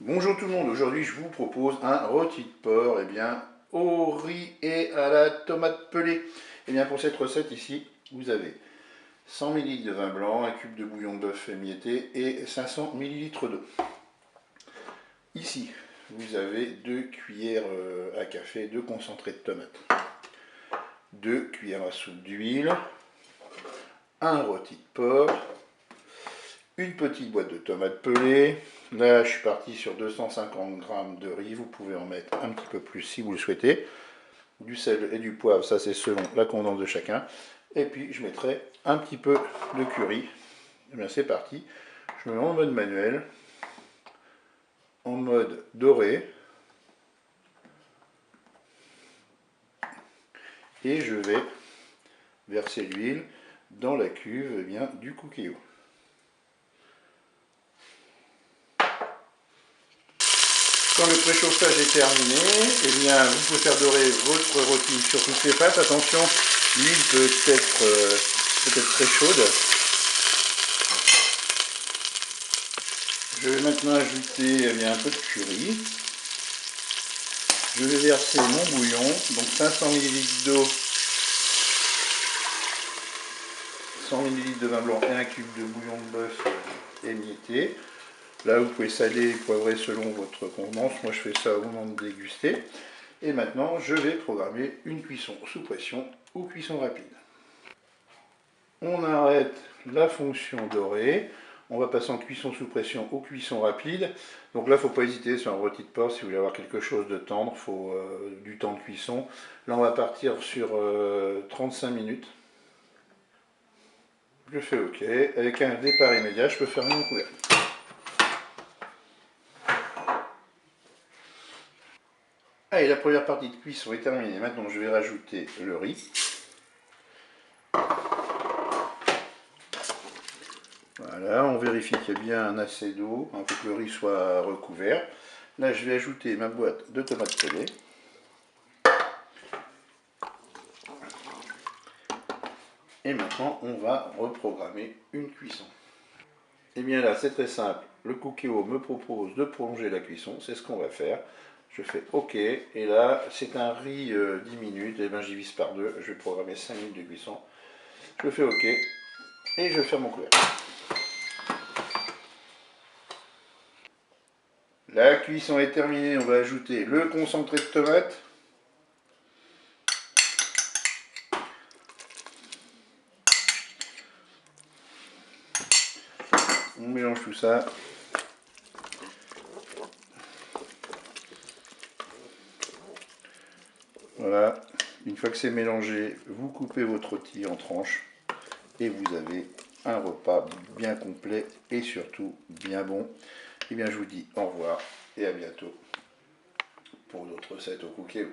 Bonjour tout le monde, aujourd'hui je vous propose un rôti de porc au riz et à la tomate pelée. Pour cette recette ici, vous avez 100 ml de vin blanc, un cube de bouillon de bœuf émietté et 500 ml d'eau. Ici, vous avez 2 cuillères à café de concentré de tomate, 2 cuillères à soupe d'huile, un rôti de porc, une petite boîte de tomates pelées. Là, je suis parti sur 250 g de riz. Vous pouvez en mettre un petit peu plus si vous le souhaitez. Du sel et du poivre, ça c'est selon la convenance de chacun. Et puis, je mettrai un petit peu de curry. C'est parti. Je me mets en mode manuel, en mode doré. Et je vais verser l'huile dans la cuve du cookéo. Quand le préchauffage est terminé, vous pouvez faire dorer votre rôti sur toutes les faces. Attention, l'huile peut être très chaude. Je vais maintenant ajouter un peu de curry. Je vais verser mon bouillon, donc 500 ml d'eau, 100 ml de vin blanc et un cube de bouillon de bœuf émietté. Là, vous pouvez saler et poivrer selon votre convenance. Moi, je fais ça au moment de déguster. Et maintenant, je vais programmer une cuisson sous pression ou cuisson rapide. On arrête la fonction dorée. On va passer en cuisson sous pression ou cuisson rapide. Donc là, il ne faut pas hésiter sur un rôti de porc. Si vous voulez avoir quelque chose de tendre, il faut du temps de cuisson. Là, on va partir sur 35 minutes. Je fais OK. Avec un départ immédiat, je peux fermer mon couvercle. Allez, la première partie de cuisson est terminée. Maintenant, je vais rajouter le riz. Voilà, on vérifie qu'il y a bien assez d'eau, pour que le riz soit recouvert. Là, je vais ajouter ma boîte de tomates pelées. Et maintenant, on va reprogrammer une cuisson. Et bien là, c'est très simple. Le cookéo me propose de prolonger la cuisson. C'est ce qu'on va faire. Je fais OK. Et là, c'est un riz 10 minutes. Et bien, j'y divise par 2. Je vais programmer 5 minutes de cuisson. Je fais OK. Et je ferme mon couvercle. La cuisson est terminée. On va ajouter le concentré de tomate. On mélange tout ça. Voilà. Une fois que c'est mélangé, vous coupez votre rôti en tranches et vous avez un repas bien complet et surtout bien bon. Et bien, je vous dis au revoir et à bientôt pour d'autres recettes au cookéo.